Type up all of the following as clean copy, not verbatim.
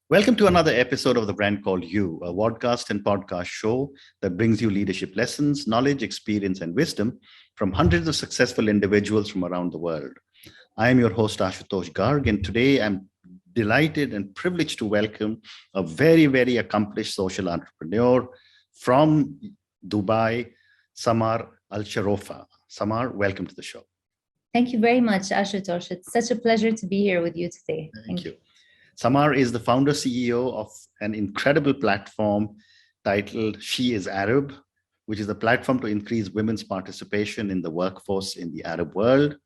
Welcome to another episode of The Brand Called You, a podcast and podcast show that brings you leadership lessons, knowledge, experience, and wisdom from hundreds of successful individuals from around the world. I am your host, Ashutosh Garg, and today I'm delighted and privileged to welcome a very accomplished social entrepreneur from Dubai, Samar Alshorafa. Samar, welcome to the show. Thank you very much, Ashutosh. It's such a pleasure to be here with you today. Thank you. Samar is the founder CEO of an incredible platform titled She is Arab, which is a platform to increase women's participation in the workforce in the Arab world.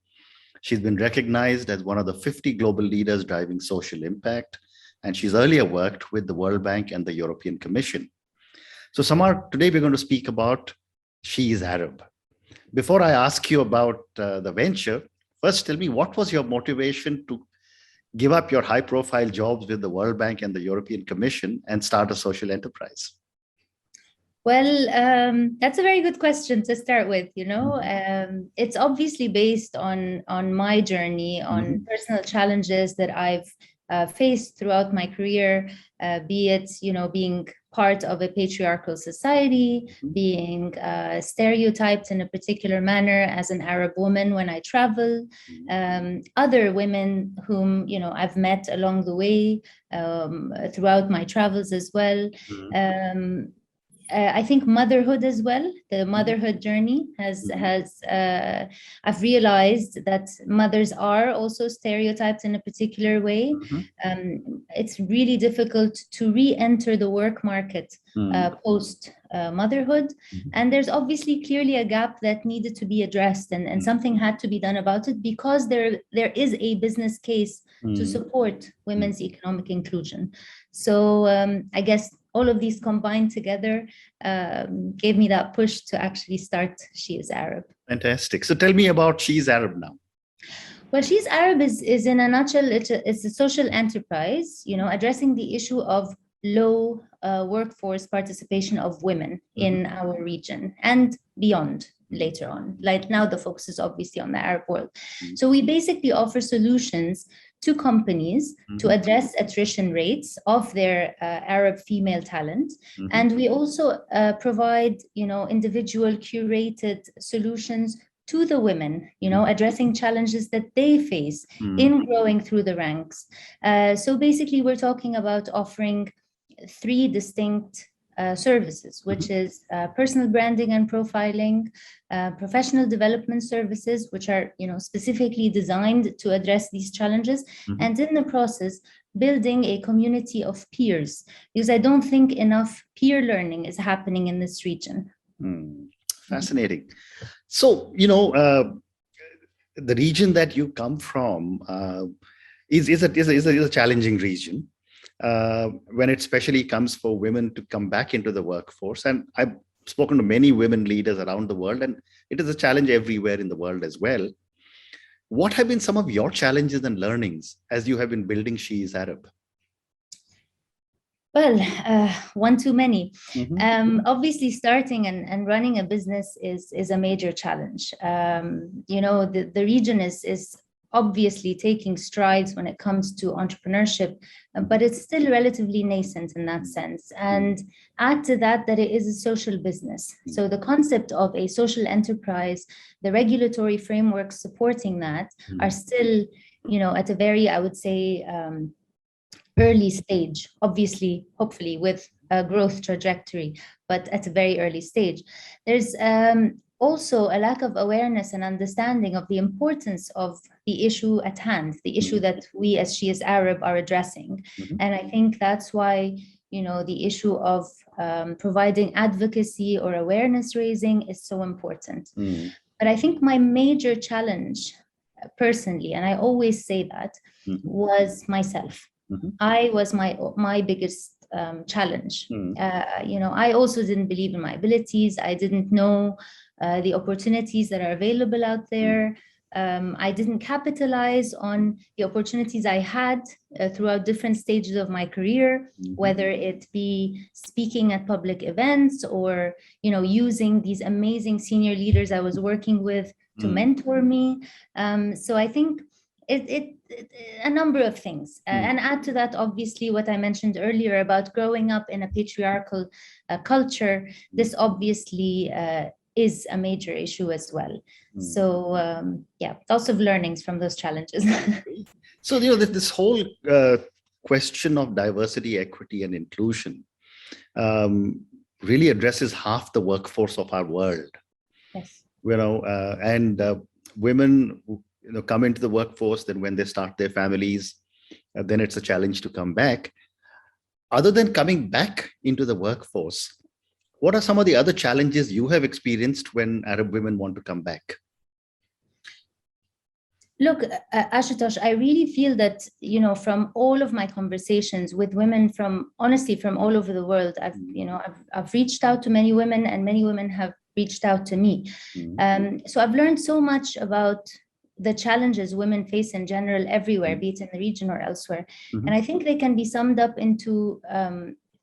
She's been recognized as one of the 50 global leaders driving social impact, and she's earlier worked with the World Bank and the European Commission. So Samar, today we're going to speak about She is Arab. Before I ask you about the venture, first tell me, what was your motivation to give up your high-profile jobs with the World Bank and the European Commission and start a social enterprise? Well, that's a very good question to start with. It's obviously based on my journey, on personal challenges that I've faced throughout my career, be it, being part of a patriarchal society, being stereotyped in a particular manner as an Arab woman when I travel, other women whom, I've met along the way throughout my travels as well. I think motherhood as well, the motherhood journey I've realized that mothers are also stereotyped in a particular way. It's really difficult to re-enter the work market post motherhood. And there's obviously clearly a gap that needed to be addressed, and something had to be done about it, because there is a business case to support women's economic inclusion. So I guess all of these combined together gave me that push to actually start She is Arab. Fantastic. So tell me about She is Arab now. Well, She is Arab is in a nutshell, it's a social enterprise, addressing the issue of low workforce participation of women in our region and beyond later on. Like now the focus is obviously on the Arab world. So we basically offer solutions to companies to address attrition rates of their Arab female talent. And we also provide, individual curated solutions to the women, addressing challenges that they face in growing through the ranks. So basically, we're talking about offering three distinct services, which is personal branding and profiling, professional development services, which are specifically designed to address these challenges, and in the process building a community of peers, because I don't think enough peer learning is happening in this region. Fascinating. So the region that you come from is a challenging region. When it especially comes for women to come back into the workforce. And I've spoken to many women leaders around the world, and it is a challenge everywhere in the world as well. What have been some of your challenges and learnings as you have been building She is Arab? Well, one too many. Obviously, starting and running a business is a major challenge. The region is obviously taking strides when it comes to entrepreneurship, but it's still relatively nascent in that sense. And add to that it is a social business. So the concept of a social enterprise, the regulatory frameworks supporting that are still, at a very, I would say, early stage, obviously, hopefully with a growth trajectory, but at a very early stage. There's also a lack of awareness and understanding of the importance of the issue at hand, the issue that we as She is Arab are addressing. And I think that's why, the issue of providing advocacy or awareness raising is so important. But I think my major challenge personally, and I always say that, was myself. I was my biggest challenge. I also didn't believe in my abilities. I didn't know the opportunities that are available out there. I didn't capitalize on the opportunities I had throughout different stages of my career, whether it be speaking at public events or, using these amazing senior leaders I was working with to mentor me. So I think a number of things. And add to that, obviously, what I mentioned earlier about growing up in a patriarchal culture, this obviously is a major issue as well. So yeah, lots of learnings from those challenges. So, this whole question of diversity, equity, and inclusion really addresses half the workforce of our world. Yes. And women come into the workforce, then when they start their families, then it's a challenge to come back. Other than coming back into the workforce, what are some of the other challenges you have experienced when Arab women want to come back? Look, Ashutosh, I really feel that, from all of my conversations with women honestly from all over the world, I've reached out to many women, and many women have reached out to me. So I've learned so much about the challenges women face in general everywhere, be it in the region or elsewhere. And I think they can be summed up into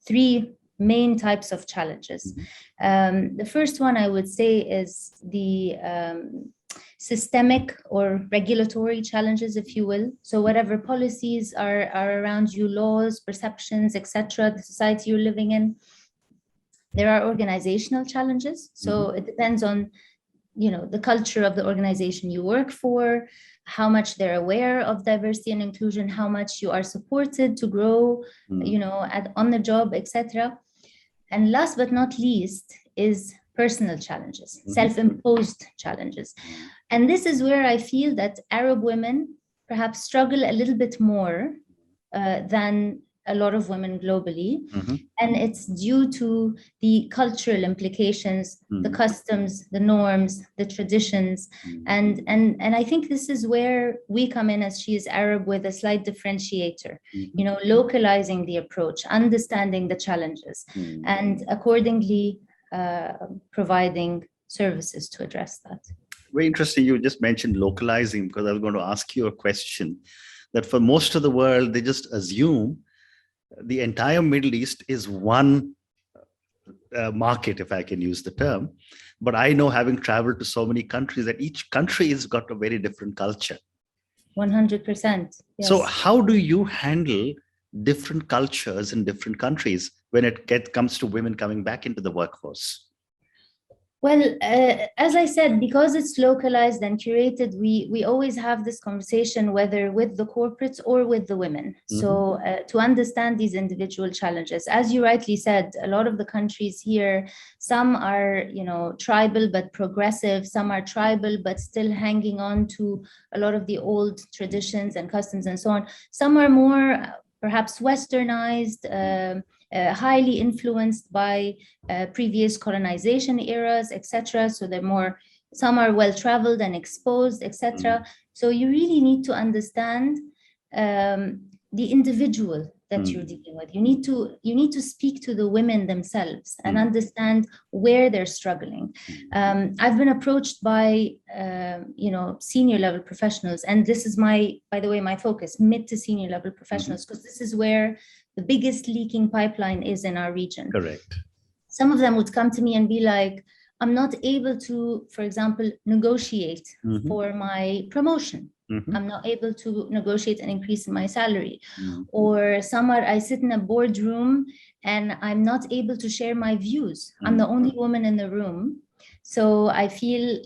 three main types of challenges. The first one I would say is the systemic or regulatory challenges, if you will. So whatever policies are around you, laws, perceptions, etc., the society you're living in. There are organizational challenges. So it depends on, the culture of the organization you work for, how much they're aware of diversity and inclusion, how much you are supported to grow, on the job, etc. And last but not least is personal challenges, self-imposed challenges. And this is where I feel that Arab women perhaps struggle a little bit more than a lot of women globally. And it's due to the cultural implications, the customs, the norms, the traditions. And I think this is where we come in as She is Arab with a slight differentiator, localizing the approach, understanding the challenges, and accordingly providing services to address that. Very interesting. You just mentioned localizing, because I was going to ask you a question that for most of the world, they just assume the entire Middle East is one market, if I can use the term. But I know, having traveled to so many countries, that each country has got a very different culture. 100%. Yes. So how do you handle different cultures in different countries when it comes to women coming back into the workforce? Well, as I said, because it's localized and curated, we always have this conversation, whether with the corporates or with the women. So to understand these individual challenges, as you rightly said, a lot of the countries here, some are, tribal but progressive, some are tribal but still hanging on to a lot of the old traditions and customs and so on. Some are more perhaps westernized, highly influenced by previous colonization eras, etc. So some are well-traveled and exposed, etc. So you really need to understand the individual that you're dealing with. You need to speak to the women themselves and understand where they're struggling. I've been approached by senior level professionals, and this is by the way, my focus, mid to senior level professionals, because this is where the biggest leaking pipeline is in our region. Correct. Some of them would come to me and be like, I'm not able to, for example, negotiate for my promotion. I'm not able to negotiate an increase in my salary. Or I sit in a boardroom and I'm not able to share my views. I'm the only woman in the room. So I feel,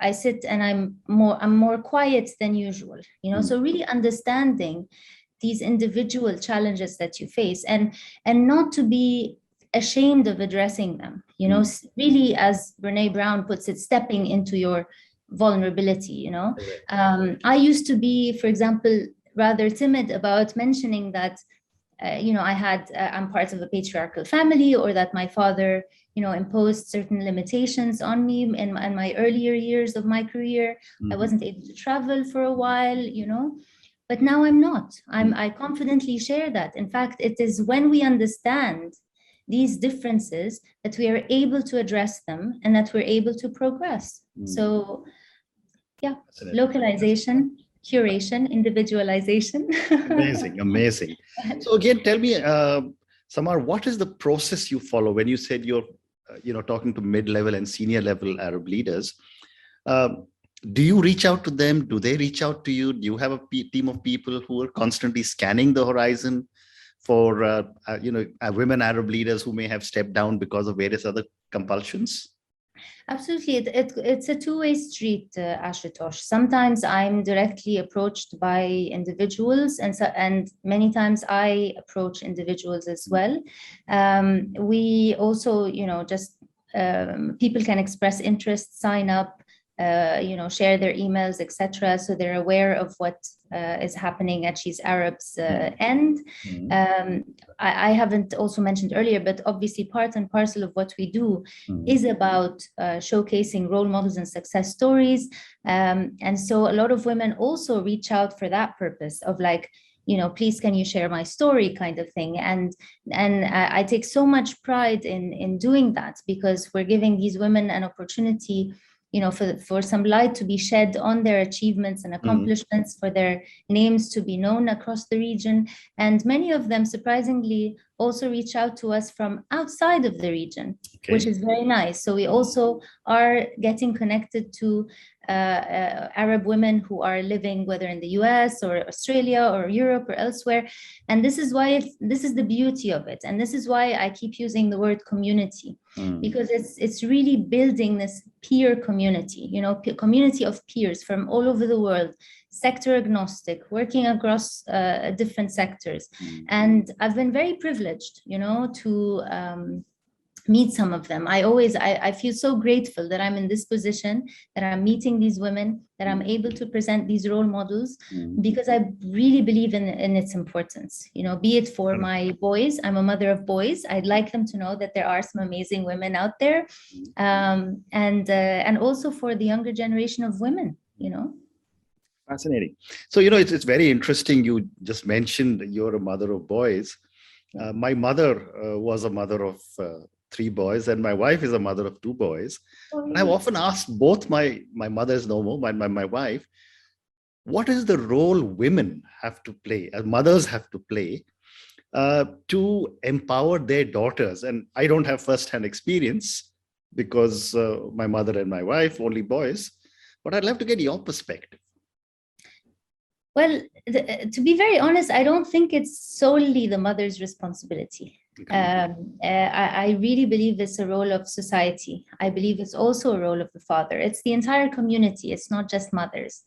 I sit and I'm more quiet than usual, so really understanding these individual challenges that you face and not to be ashamed of addressing them, really, as Brene Brown puts it, stepping into your vulnerability, I used to be, for example, rather timid about mentioning that, I'm part of a patriarchal family, or that my father, imposed certain limitations on me in my earlier years of my career. I wasn't able to travel for a while, but now I'm not. I confidently share that. In fact, it is when we understand these differences that we are able to address them and that we're able to progress. So, yeah, localization, curation, individualization. Amazing. So again, tell me, Samar, what is the process you follow when you said you're, talking to mid-level and senior level Arab leaders? Do you reach out to them? Do they reach out to you? Do you have a team of people who are constantly scanning the horizon for women Arab leaders who may have stepped down because of various other compulsions? Absolutely. It's a two-way street, Ashutosh. Sometimes I'm directly approached by individuals, and many times I approach individuals as well. We also, just people can express interest, sign up, share their emails, etc. So they're aware of what is happening at She's Arab's end. I haven't also mentioned earlier, but obviously part and parcel of what we do is about showcasing role models and success stories. And so a lot of women also reach out for that purpose of like, please can you share my story kind of thing. And I take so much pride in doing that, because we're giving these women an opportunity for some light to be shed on their achievements and accomplishments, for their names to be known across the region. And many of them, surprisingly, also reach out to us from outside of the region, which is very nice. So we also are getting connected to Arab women who are living whether in the US or Australia or Europe or elsewhere. And this is why this is the beauty of it. And this is why I keep using the word community, because it's really building this peer community, community of peers from all over the world, sector agnostic, working across different sectors. And I've been very privileged, to meet some of them. I feel so grateful that I'm in this position, that I'm meeting these women, that I'm able to present these role models, because I really believe in its importance, be it for my boys. I'm a mother of boys. I'd like them to know that there are some amazing women out there, and also for the younger generation of women, Fascinating. So, it's very interesting. You just mentioned you're a mother of boys. My mother was a mother of 3 boys, and my wife is a mother of 2 boys. And I've often asked both my mother's no more, my wife, what is the role women have to play, as mothers have to play, to empower their daughters? And I don't have first-hand experience because my mother and my wife, only boys, but I'd love to get your perspective. Well, to be very honest, I don't think it's solely the mother's responsibility. I really believe it's a role of society. I believe it's also a role of the father. It's the entire community. It's not just mothers.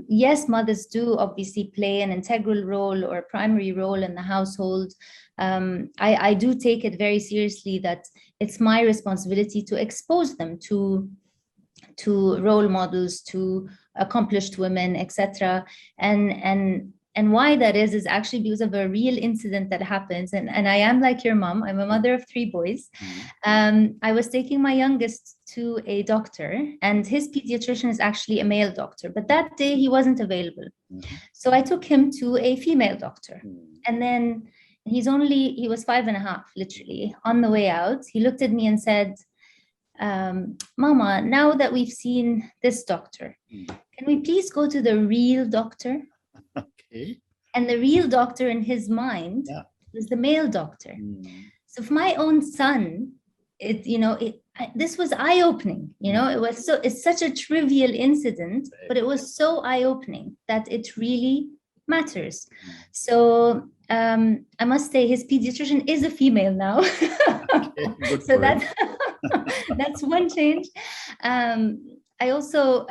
Yes, mothers do obviously play an integral role or a primary role in the household. I do take it very seriously that it's my responsibility to expose them to role models, to accomplished women, etc. And why that is actually because of a real incident that happens. And I am like your mom. I'm a mother of 3 boys. I was taking my youngest to a doctor, and his pediatrician is actually a male doctor, but that day he wasn't available. So I took him to a female doctor, and then he was 5.5, literally. On the way out, he looked at me and said, Mama, now that we've seen this doctor, can we please go to the real doctor? Okay. And the real doctor in his mind was the male doctor. So for my own son, this was eye-opening. It's such a trivial incident, but it was so eye-opening that it really matters. So I must say his pediatrician is a female now. Okay, so that's one change. I also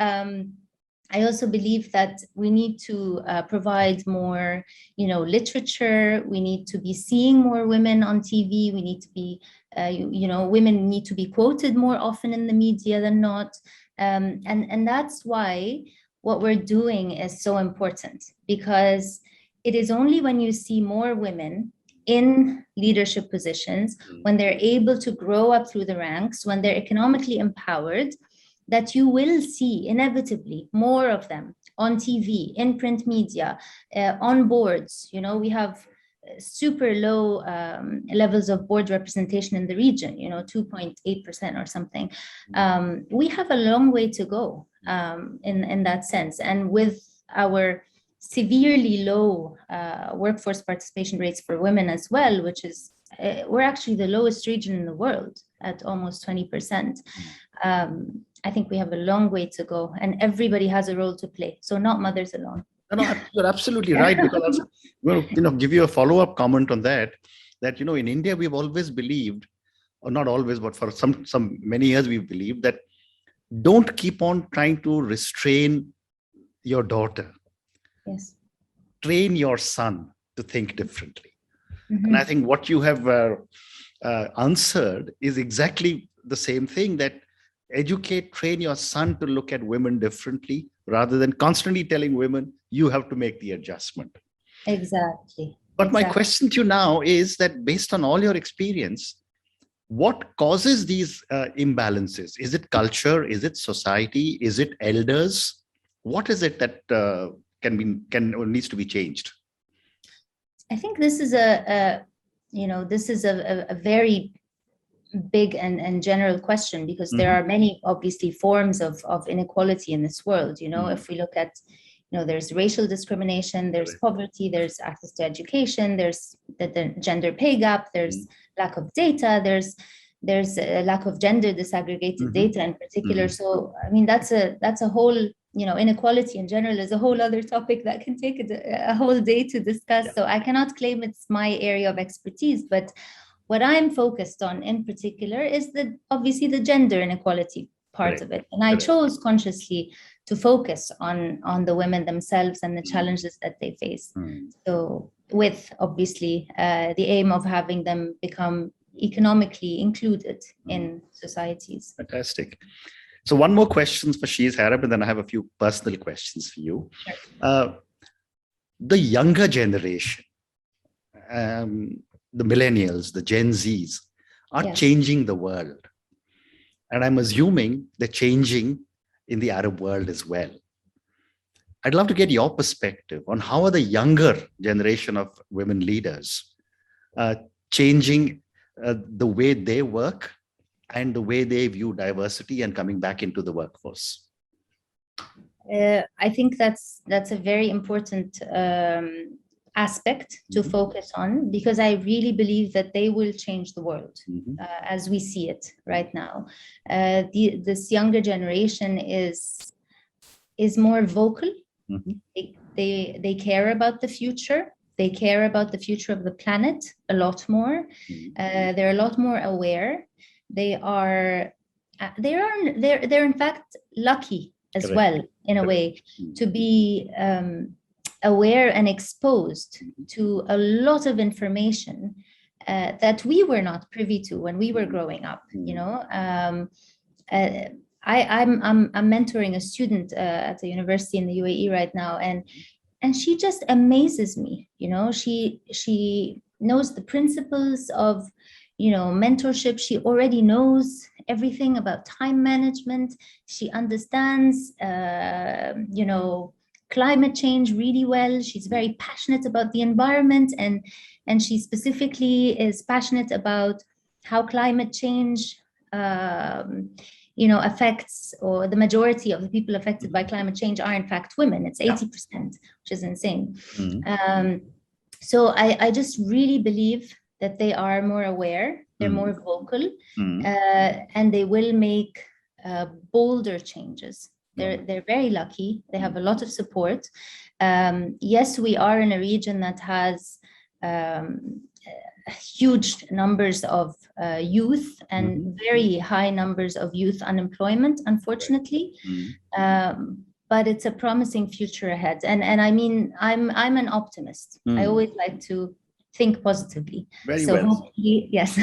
believe that we need to provide more, literature. We need to be seeing more women on TV. We need to be, women need to be quoted more often in the media than not. And that's why what we're doing is so important, because it is only when you see more women in leadership positions, when they're able to grow up through the ranks, when they're economically empowered, that you will see inevitably more of them on TV, in print media, on boards. We have super low levels of board representation in the region, 2.8% or something. We have a long way to go in that sense. And with our severely low workforce participation rates for women as well, which is, we're actually the lowest region in the world at almost 20%. I think we have a long way to go, and everybody has a role to play. So not mothers alone. No, you're absolutely right. Because I was going to, give you a follow-up comment on that. That in India we've always believed, or not always, but for some many years we've believed that don't keep on trying to restrain your daughter. Yes. Train your son to think differently. And I think what you have answered is exactly the same thing, that educate, train your son to look at women differently, rather than constantly telling women, you have to make the adjustment. Exactly. But my question to you now is that, based on all your experience, what causes these imbalances? Is it culture? Is it society? Is it elders? What is it that can or needs to be changed? I think this is a very big and general question, because there are many, obviously, forms of inequality in this world. If we look at, there's racial discrimination, there's poverty, there's access to education, there's the gender pay gap, there's lack of data, there's a lack of gender disaggregated data in particular. So, I mean, that's a whole, inequality in general is a whole other topic that can take a whole day to discuss. So I cannot claim it's my area of expertise, but what I'm focused on in particular is obviously the gender inequality part of it. And I chose consciously to focus on the women themselves and the challenges that they face. So with, obviously, the aim of having them become economically included in societies. Fantastic. So one more question for She's Arab, and then I have a few personal questions for you. Sure. The younger generation, the millennials, the Gen Zs, are changing the world. And I'm assuming they're changing in the Arab world as well. I'd love to get your perspective on how are the younger generation of women leaders changing the way they work and the way they view diversity and coming back into the workforce. I think that's a very important aspect to focus on, because I really believe that they will change the world as we see it right now. This younger generation is more vocal. They care about the future. They care about the future of the planet a lot more. They're a lot more aware. They're in fact lucky as well, in a way, to be aware and exposed to a lot of information that we were not privy to when we were growing up. I'm mentoring a student at a university in the UAE right now, and she just amazes me. She knows the principles of mentorship. She already knows everything about time management. She understands climate change really well. She's very passionate about the environment, and she specifically is passionate about how climate change affects, or the majority of the people affected by climate change are in fact women. It's 80%, which is insane. So I just really believe that they are more aware, they're more vocal, and they will make bolder changes. They're very lucky. They have a lot of support. Yes, we are in a region that has huge numbers of youth and very high numbers of youth unemployment, unfortunately. But it's a promising future ahead. And I mean, I'm an optimist. I always like to think positively. Very well. Hopefully, yes.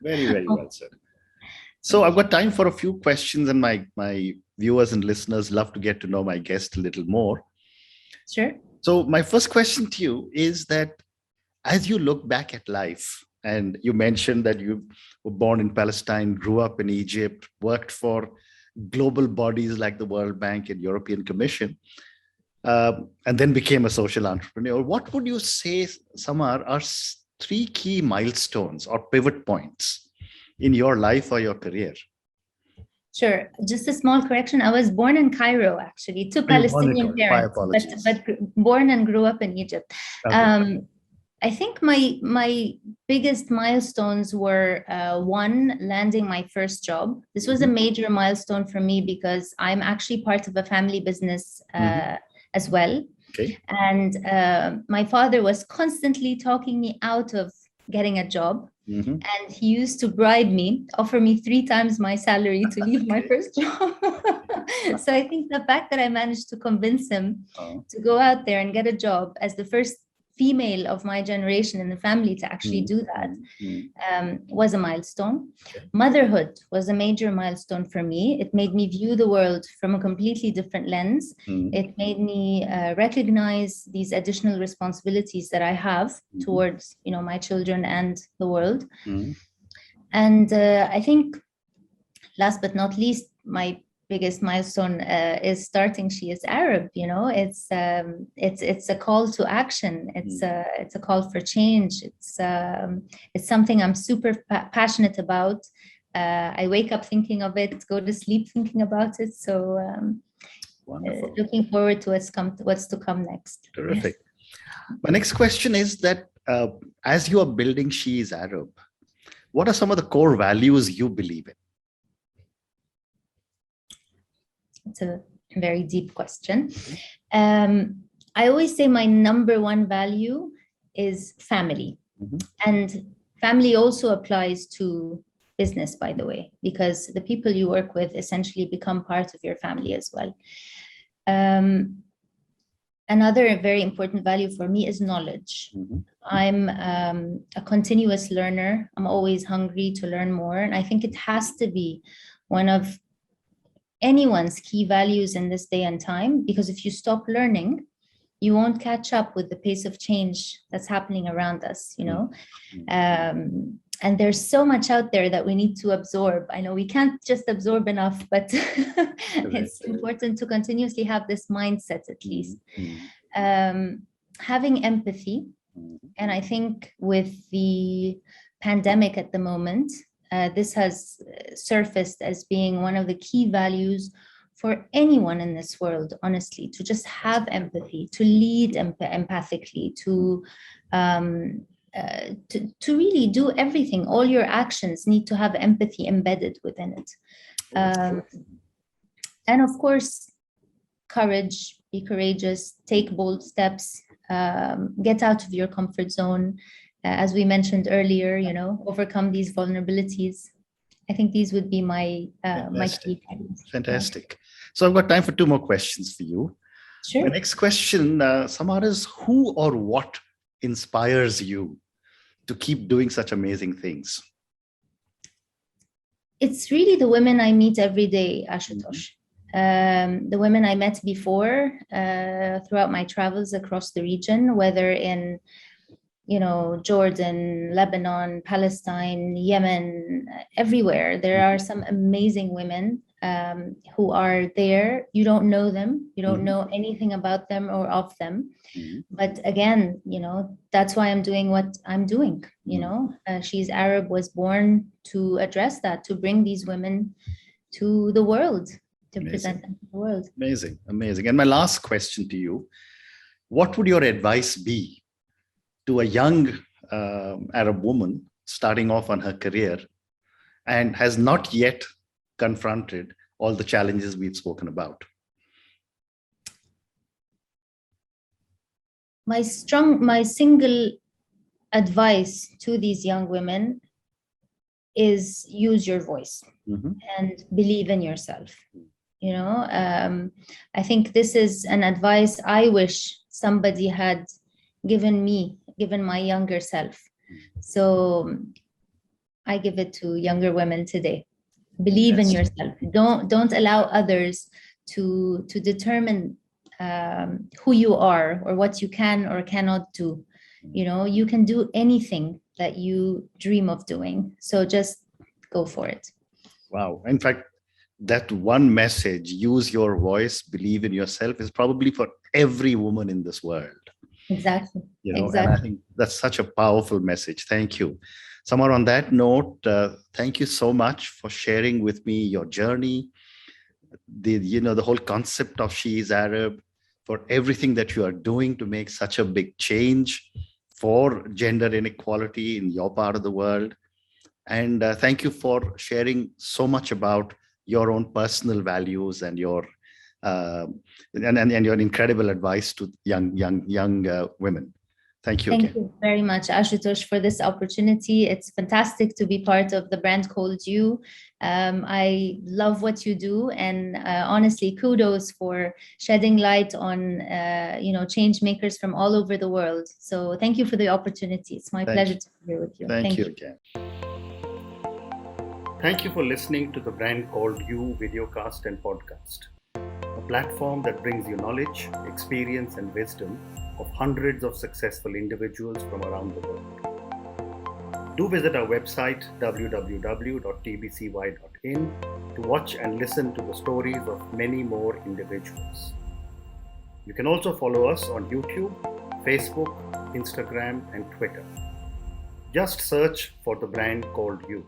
Very, very well said. So I've got time for a few questions, and my viewers and listeners love to get to know my guest a little more. Sure. So my first question to you is that, as you look back at life, and you mentioned that you were born in Palestine, grew up in Egypt, worked for global bodies like the World Bank and European Commission, and then became a social entrepreneur. What would you say, Samar, are three key milestones or pivot points in your life or your career? Sure. Just a small correction. I was born in Cairo, actually, to Palestinian parents, but born and grew up in Egypt. Okay. I think my biggest milestones were one, landing my first job. This was a major milestone for me because I'm actually part of a family business as well. Okay. And my father was constantly talking me out of getting a job. And he used to bribe me, offer me 3 times my salary to leave my first job. So I think the fact that I managed to convince him to go out there and get a job as the first female of my generation in the family to actually do that was a milestone. Okay. Motherhood was a major milestone for me. It made me view the world from a completely different lens. It made me recognize these additional responsibilities that I have towards, my children and the world. And I think last but not least, my biggest milestone is starting She is Arab. It's a call to action. It's a call for change. It's something I'm super passionate about. I wake up thinking of it, go to sleep thinking about it. So looking forward to what's to come next. Terrific. My next question is that as you are building She is Arab, what are some of the core values you believe in? It's a very deep question. I always say my number one value is family. And family also applies to business, by the way, because the people you work with essentially become part of your family as well. Another very important value for me is knowledge. I'm a continuous learner. I'm always hungry to learn more. And I think it has to be one of anyone's key values in this day and time, because if you stop learning, you won't catch up with the pace of change that's happening around us, and there's so much out there that we need to absorb. I know we can't just absorb enough, but it's important to continuously have this mindset, at least. Having empathy. And I think with the pandemic at the moment, this has surfaced as being one of the key values for anyone in this world, honestly, to just have empathy, to lead empathically, to really do everything. All your actions need to have empathy embedded within it. And of course, courage, be courageous, take bold steps, get out of your comfort zone. As we mentioned earlier, overcome these vulnerabilities. I think these would be my key values. Fantastic. So I've got time for 2 more questions for you. Sure. My next question, Samar, is who or what inspires you to keep doing such amazing things? It's really the women I meet every day, Ashutosh. The women I met before throughout my travels across the region, whether in Jordan, Lebanon, Palestine, Yemen, everywhere. There are some amazing women who are there. You don't know them. You don't know anything about them or of them. But again, that's why I'm doing what I'm doing. She's Arab was born to address that, to bring these women to the world, to present them to the world. Amazing, amazing. And my last question to you, what would your advice be to a young Arab woman starting off on her career and has not yet confronted all the challenges we've spoken about? My single advice to these young women is use your voice and believe in yourself. I think this is an advice I wish somebody had given my younger self. So I give it to younger women today. Believe in yourself. Don't allow others to determine who you are or what you can or cannot do. You can do anything that you dream of doing. So just go for it. Wow. In fact, that one message, use your voice, believe in yourself, is probably for every woman in this world. Exactly. And I think that's such a powerful message. Thank you. Samar, on that note, thank you so much for sharing with me your journey, the whole concept of She is Arab, for everything that you are doing to make such a big change for gender inequality in your part of the world. And thank you for sharing so much about your own personal values and your and your incredible advice to young women. Thank you again. Thank you very much, Ashutosh, for this opportunity. It's fantastic to be part of the brand called You. I love what you do, and honestly, kudos for shedding light on change makers from all over the world. So thank you for the opportunity. It's my pleasure to be here with you. Thank you again. Thank you for listening to the Brand Called You videocast and podcast, a platform that brings you knowledge, experience, and wisdom of hundreds of successful individuals from around the world. Do visit our website www.tbcy.in to watch and listen to the stories of many more individuals. You can also follow us on YouTube, Facebook, Instagram, and Twitter. Just search for the Brand Called You.